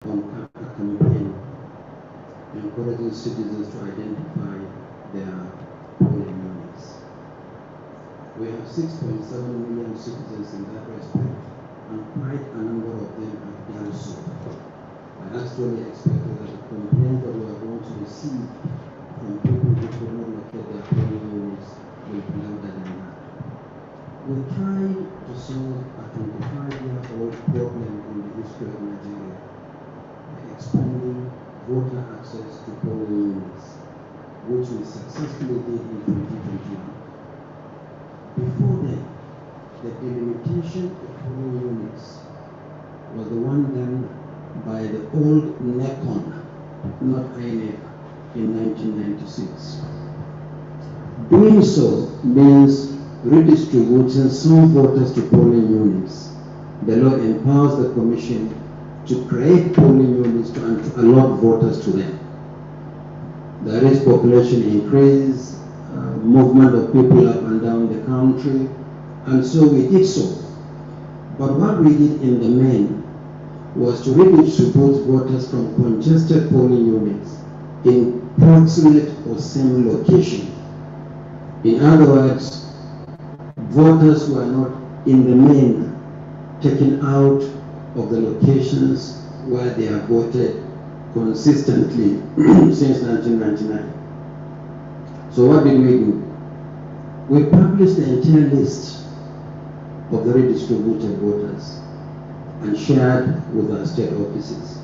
on a campaign encouraging citizens to identify their polling units. We have 6.7 million citizens in that respect, and quite a number of them have done so. I actually expected that the complaint that we are going to receive from people who could not locate their polling units will be louder than that. We tried to solve a 25-year-old problem in the history of Nigeria by expanding voter access to polling units, which we successfully did in 2021. Before then, the delimitation of polling units was the one done by the old NECON, not INEC, in 1996. Doing so means redistributing some voters to polling units. The law empowers the Commission to create polling units and to allot voters to them. There is population increase, movement of people up and down the country, and so we did so. But what we did in the main was to redistribute voters from congested polling units in proximate or same location. In other words, voters who are not in the main taken out of the locations where they have voted consistently since 1999. So what did we do? We published the entire list of the redistributed voters and shared with our state offices.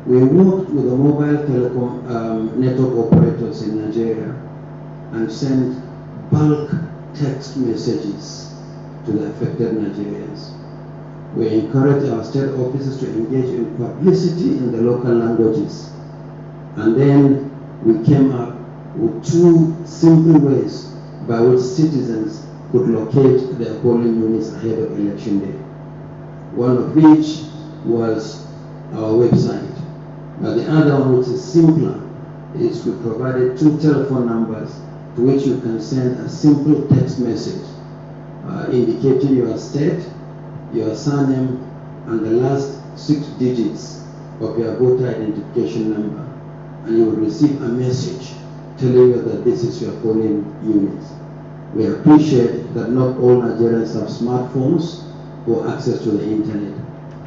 We worked with the mobile telecom network operators in Nigeria and sent bulk text messages to the affected Nigerians. We encouraged our state offices to engage in publicity in the local languages. And then we came up with two simple ways by which citizens could locate their polling units ahead of election day. One of which was our website. But the other one, which is simpler, is we provided two telephone numbers to which you can send a simple text message indicating your state, your surname, and the last 6 digits of your voter identification number, and you will receive a message telling you that this is your polling unit. We appreciate that not all Nigerians have smartphones or access to the internet,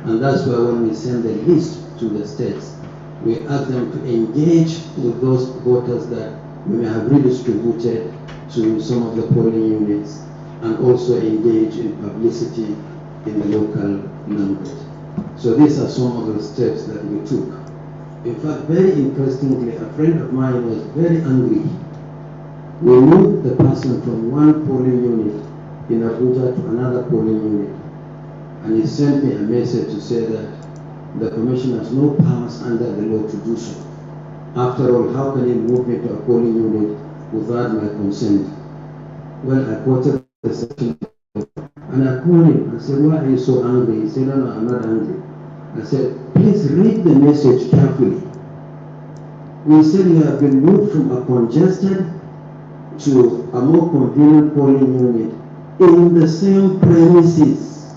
and that's why when we send the list to the states, we ask them to engage with those voters that we may have redistributed to some of the polling units, and also engage in publicity in the local language. So these are some of the steps that we took. In fact, very interestingly, a friend of mine was very angry. We moved the person from one polling unit in Abuja to another polling unit, and he sent me a message to say that the Commission has no powers under the law to do so. After all, how can he move me to a polling unit without my consent? Well, I quoted the section, and I called him and said, why are you so angry? He said, no, I'm not angry. I said, please read the message carefully. We said you have been moved from a congested to a more convenient polling unit in the same premises.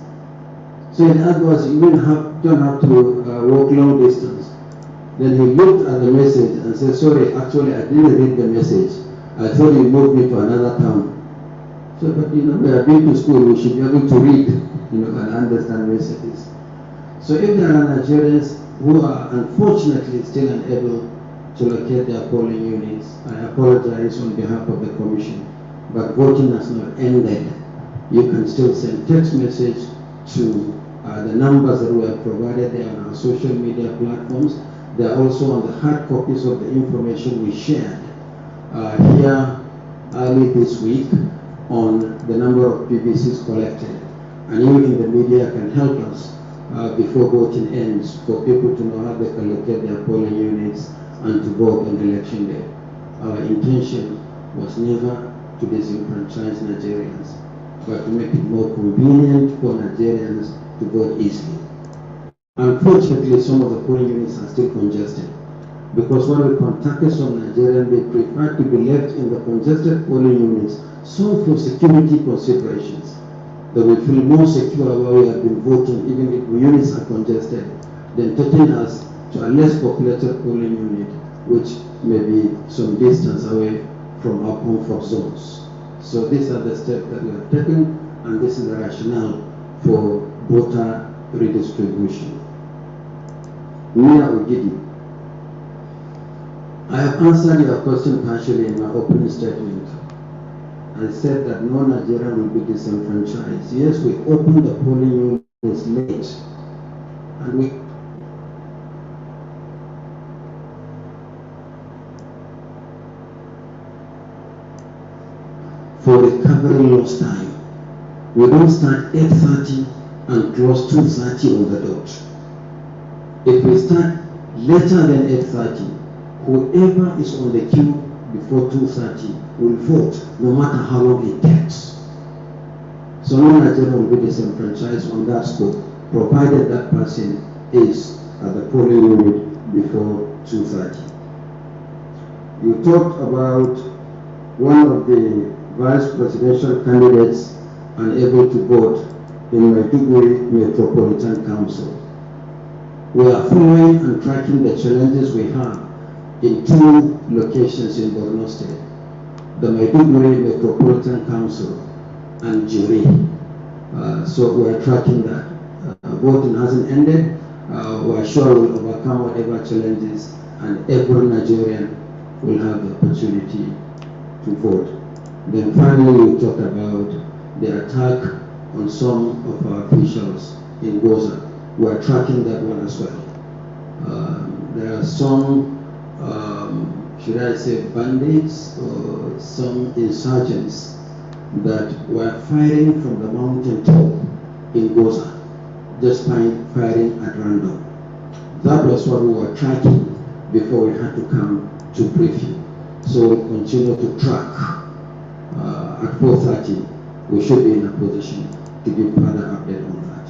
So in other words, you don't have to walk long distance. Then he looked at the message and said, sorry, actually I didn't read the message. I thought you moved me to another town. So, but we have been to school, we should be able to read, and understand messages. So if there are Nigerians who are unfortunately still unable to locate their polling units, I apologize on behalf of the Commission, but voting has not ended. You can still send text message to the numbers that we have provided there on our social media platforms. They are also on the hard copies of the information we shared here early this week on the number of PVCs collected. And you in the media can help us before voting ends for people to know how they can locate their polling units and to vote on election day. Our intention was never to disenfranchise Nigerians, but to make it more convenient for Nigerians to vote easily. Unfortunately, some of the polling units are still congested, because when we contacted some Nigerians, they prefer to be left in the congested polling units, so for security considerations, that we feel more secure where we have been voting, even if the units are congested, then taking us to a less populated polling unit, which may be some distance away from our comfort zones. So these are the steps that we have taken, and this is the rationale for voter redistribution. Mia Ogidi, I have answered your question partially in my opening statement. I said that no Nigerian will be disenfranchised. Yes, we opened the polling units late, and we for recovery lost time. We don't start 8:30 and close 2:30 on the dot. If we start later than 8:30, whoever is on the queue before 2:30 will vote, no matter how long it takes. So no Nigerian will be disenfranchised on that scope, provided that person is at the polling unit before 2:30. You talked about one of the vice presidential candidates unable to vote in Maiduguri Metropolitan Council. We are following and tracking the challenges we have in two locations in Borno State, the Maiduguri Metropolitan Council and Jiri. So we are tracking that. Voting hasn't ended. We are sure we'll overcome whatever challenges, and every Nigerian will have the opportunity to vote. Then finally, we talked about the attack on some of our officials in Goza. We are tracking that one as well. There are some, should I say, bandits or some insurgents that were firing from the mountain top in Goza, just firing at random. That was what we were tracking before we had to come to brief you. So we continue to track. At 4:30, we should be in a position to give further update on that.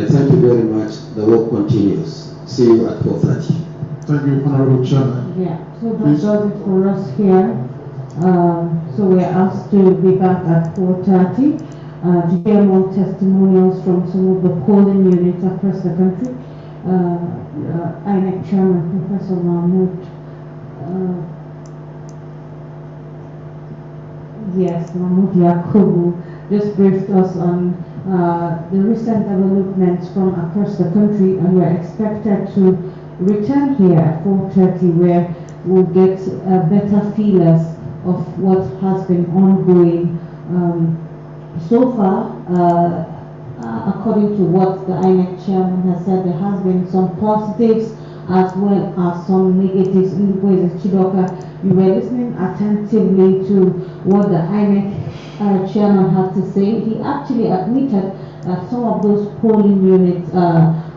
I thank you very much. The work continues. See you at 4:30. Thank you, Honorable Chairman. Yeah, so that does it for us here. So we're asked to be back at 4:30 to hear more testimonials from some of the polling units across the country. INEC Chairman, Professor MAHMOOD. Yes, MAHMOOD YAKUBU just briefed us on the recent developments from across the country, and we're expected to return here at 4:30, where we'll get better feelers of what has been ongoing so far. According to what the INEC chairman has said, there has been some positives as well as some negatives. Chidoka, you were listening attentively to what the INEC chairman had to say. He actually admitted that some of those polling units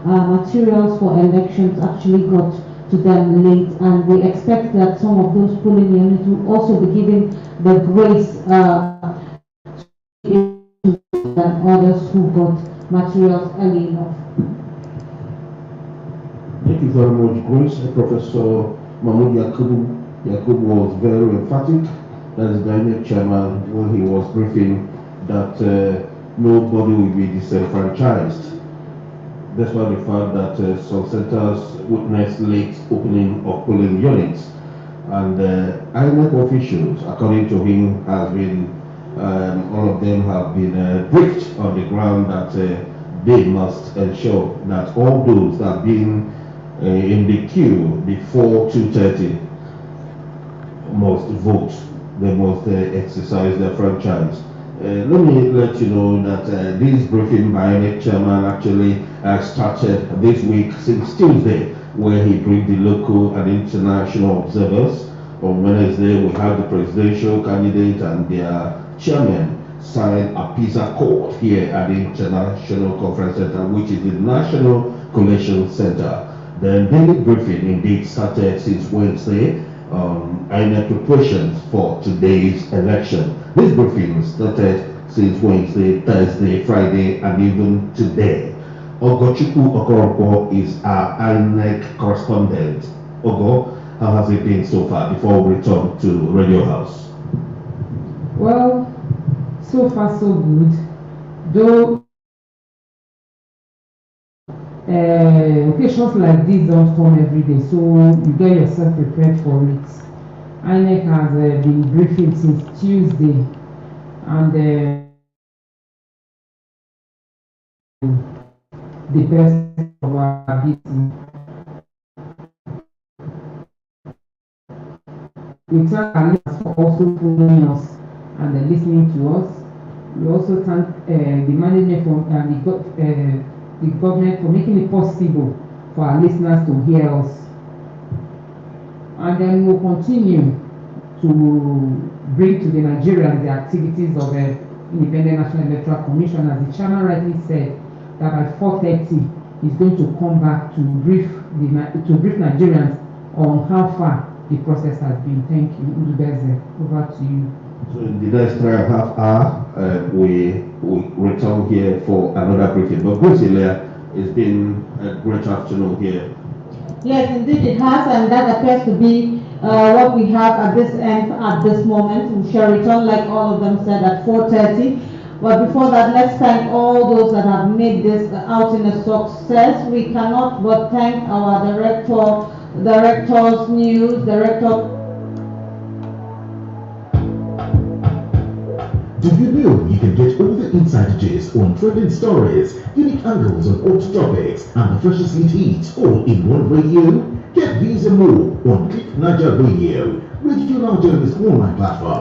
materials for elections actually got to them late, and we expect that some of those polling units will also be given the grace than others who got materials early enough. Thank you very much, Grace. Professor MAHMOOD YAKUBU was very emphatic, that is the INEC chairman, when he was briefing that nobody will be disenfranchised. Despite the fact that some centers witnessed late opening of polling units. And INEC officials, according to him, has been, all of them have been briefed on the ground that they must ensure that all those that have been in the queue before 2:30 must vote. They must exercise their franchise. Let me let you know that this briefing by INEC chairman actually started this week since Tuesday, where he briefed the local and international observers. On Wednesday, we had the presidential candidate and their chairman sign a peace accord here at the International Conference Center, which is the National Collation Center. The daily briefing indeed started since Wednesday. INEC preparations for today's election. This briefing started since Wednesday, Thursday, Friday, and even today. Ogochukwu Okoronkwo is our INEC correspondent. Ogo, how has it been so far before we return to Radio House? Well, so far so good. Though occasions like this don't come every day, so you get yourself prepared for it. INEC has been briefing since Tuesday, and the best of our ability. We thank our listeners for also following us and listening to us. We also thank the management the government for making it possible for our listeners to hear us. And then we'll continue to bring to the Nigerians the activities of the Independent National Electoral Commission, as the chairman rightly said, that by 4:30 he's going to come back to brief Nigerians on how far the process has been. Thank you. Udubeze, over to you. So in the next 3.5 hours, we return here for another briefing. But basically, it's been a great afternoon here. Yes, indeed it has, and that appears to be what we have at this end at this moment. We shall return, like all of them said, at 4:30. But before that, let's thank all those that have made this outing a success. We cannot but thank our directors, news, director. Did you know you can get all the inside gist on trending stories, unique angles on hot topics, and the freshest hits all in one radio? Get these and more on Click Niger Radio. Radio Niger is online platform.